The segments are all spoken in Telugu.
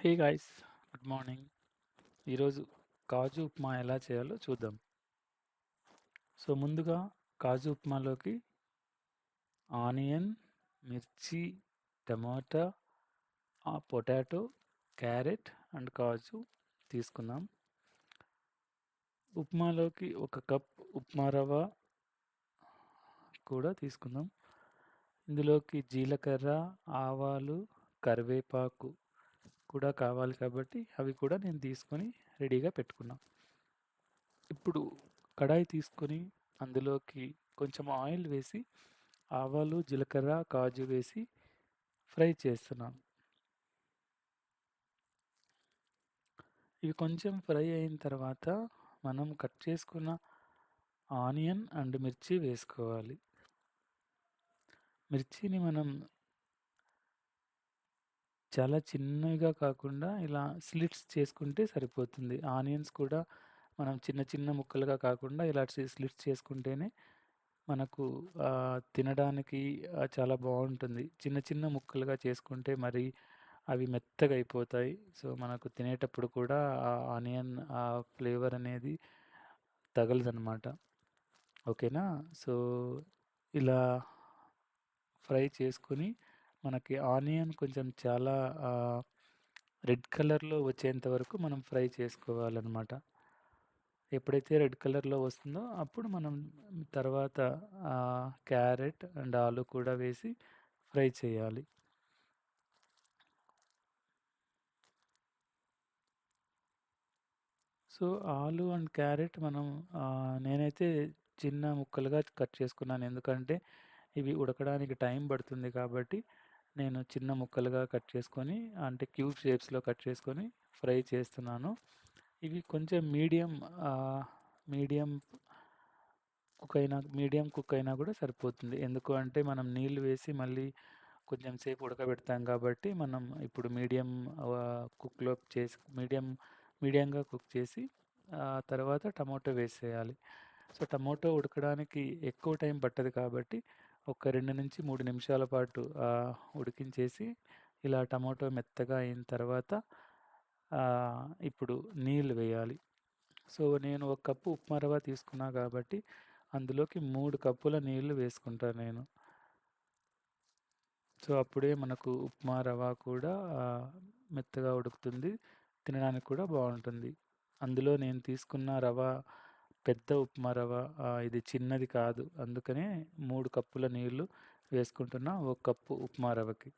Hey guys, good morning. ఈరోజు కాజు ఉప్మా ఎలా చేయాలో చూద్దాం. సో ముందుగా కాజు ఉప్మాలోకి ఆనియన్, మిర్చి, టమాటా, పొటాటో, క్యారెట్ అండ్ కాజు తీసుకుందాం. ఉప్మాలోకి ఒక కప్ ఉప్మా రవ్వ కూడా తీసుకుందాం. ఇందులోకి జీలకర్ర, ఆవాలు, కరివేపాకు కూడా కావాలి కాబట్టి అవి కూడా నేను తీసుకొని రెడీగా పెట్టుకున్నా. ఇప్పుడు కడాయి తీసుకొని అందులోకి కొంచెం ఆయిల్ వేసి ఆవాలు, జీలకర్ర, కాజు వేసి ఫ్రై చేస్తున్నాను. ఇవి కొంచెం ఫ్రై అయిన తర్వాత మనం కట్ చేసుకున్న ఆనియన్ అండ్ మిర్చి వేసుకోవాలి. మిర్చిని మనం చాలా చిన్నగా కాకుండా ఇలా స్లిట్స్ చేసుకుంటే సరిపోతుంది. ఆనియన్స్ కూడా మనం చిన్న చిన్న ముక్కలుగా కాకుండా ఇలా స్లిట్స్ చేసుకుంటేనే మనకు తినడానికి చాలా బాగుంటుంది. చిన్న చిన్న ముక్కలుగా చేసుకుంటే మరి అవి మెత్తగా అయిపోతాయి. సో మనకు తినేటప్పుడు కూడా ఆ ఆనియన్ ఫ్లేవర్ అనేది తగలదనమాట. ఓకేనా. సో ఇలా ఫ్రై చేసుకొని మనకి ఆనియన్ కొంచెం చాలా రెడ్ కలర్లో వచ్చేంత వరకు మనం ఫ్రై చేసుకోవాలన్నమాట. ఎప్పుడైతే రెడ్ కలర్లో వస్తుందో అప్పుడు మనం తర్వాత క్యారెట్ అండ్ ఆలు కూడా వేసి ఫ్రై చేయాలి. సో ఆలు అండ్ క్యారెట్ మనం నేనైతే చిన్న ముక్కలుగా కట్ చేసుకున్నాను. ఎందుకంటే ఇవి ఉడకడానికి టైం పడుతుంది కాబట్టి నేను చిన్న ముక్కలుగా కట్ చేసుకొని అంటే క్యూబ్ షేప్స్లో కట్ చేసుకొని ఫ్రై చేస్తున్నాను. ఇవి కొంచెం మీడియం మీడియం కుక్ అయినా కూడా సరిపోతుంది. ఎందుకు అంటే మనం నీళ్ళు వేసి మళ్ళీ కొంచెం సేపు ఉడకబెడతాం కాబట్టి మనం ఇప్పుడు కుక్లో చేసి మీడియంగా కుక్ చేసి తర్వాత టమాటో వేసేయాలి. సో టమాటో ఉడకడానికి ఎక్కువ టైం పట్టదు కాబట్టి ఒక 2-3 నిమిషాల పాటు ఉడికించేసి ఇలా టమాటో మెత్తగా అయిన తర్వాత ఇప్పుడు నీళ్ళు వేయాలి. సో నేను ఒక కప్పు ఉప్మా రవ్వ తీసుకున్నా కాబట్టి అందులోకి 3 కప్పుల నీళ్ళు వేసుకుంటాను నేను. సో అప్పుడే మనకు ఉప్మా రవ్వ కూడా మెత్తగా ఉడుకుతుంది. తినడానికి కూడా బాగుంటుంది. అందులో నేను తీసుకున్న రవ్వ పెద్ద ఉప్మా రవ్వ, ఇది చిన్నది కాదు. అందుకనే 3 కప్పుల నీళ్ళు వేసుకుంటున్నా ఒక కప్పు ఉప్మా రవ్వకి.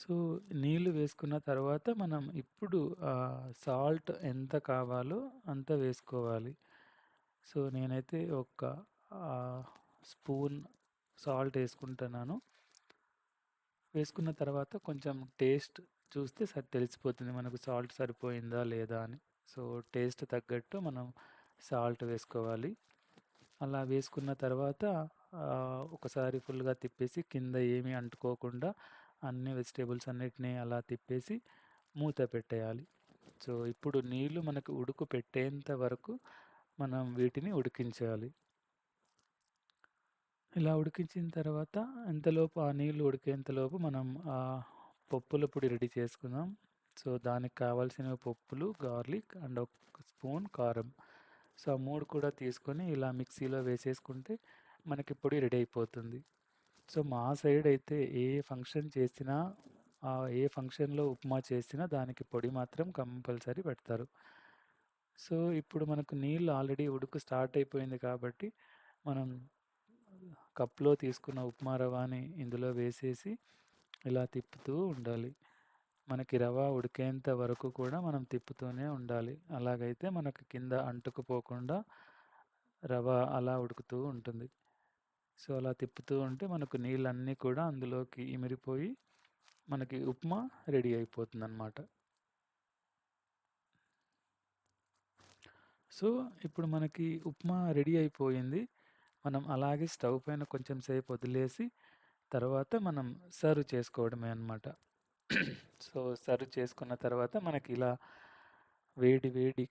సో నీళ్ళు వేసుకున్న తర్వాత మనం ఇప్పుడు సాల్ట్ ఎంత కావాలో అంత వేసుకోవాలి. సో నేనైతే ఒక స్పూన్ సాల్ట్ వేసుకుంటున్నాను. వేసుకున్న తర్వాత కొంచెం టేస్ట్ చూస్తే తెలిసిపోతుంది మనకు సాల్ట్ సరిపోయిందా లేదా అని. సో టేస్ట్ తగ్గట్టు మనం సాల్ట్ వేసుకోవాలి. అలా వేసుకున్న తర్వాత ఒకసారి ఫుల్గా తిప్పేసి కింద ఏమీ అంటుకోకుండా అన్ని వెజిటేబుల్స్ అన్నిటినీ అలా తిప్పేసి మూత పెట్టేయాలి. సో ఇప్పుడు నీళ్ళు మనకు ఉడుకు పెట్టేంత వరకు మనం వీటిని ఉడికించాలి. ఇలా ఉడికించిన తర్వాత ఇంతలోపు ఆ నీళ్ళు ఉడికేంతలోపు మనం పప్పుల పొడి రెడీ చేసుకుందాం. సో దానికి కావాల్సిన పప్పులు, గార్లిక్ అండ్ ఒక స్పూన్ కారం. సో ఆ 3 కూడా తీసుకొని ఇలా మిక్సీలో వేసేసుకుంటే మనకి పొడి రెడీ అయిపోతుంది. సో మా సైడ్ అయితే ఏ ఫంక్షన్ చేసినా ఏ ఫంక్షన్‌లో ఉప్మా చేసినా దానికి పొడి మాత్రం కంపల్సరీ పెడతారు. సో ఇప్పుడు మనకు నీళ్ళు ఆల్రెడీ ఉడుకు స్టార్ట్ అయిపోయింది కాబట్టి మనం కప్‌లో తీసుకున్న ఉప్మా రవ్వని ఇందులో వేసేసి ఇలా తిప్పుతూ ఉండాలి. మనకి రవ్వ ఉడికేంత వరకు కూడా మనం తిప్పుతూనే ఉండాలి. అలాగైతే మనకు కింద అంటుకుపోకుండా రవ్వ అలా ఉడుకుతూ ఉంటుంది. సో అలా తిప్పుతూ ఉంటే మనకు నీళ్ళన్నీ కూడా అందులోకి ఇమిరిపోయి మనకి ఉప్మా రెడీ అయిపోతుందన్నమాట. సో ఇప్పుడు మనకి ఉప్మా రెడీ అయిపోయింది. మనం అలాగే స్టవ్ పైన కొంచెం సేపు వదిలేసి తర్వాత మనం సర్వ్ చేసుకోవడమే అన్నమాట. సో సర్వ్ చేసుకున్న తర్వాత మనకి ఇలా వేడి వేడి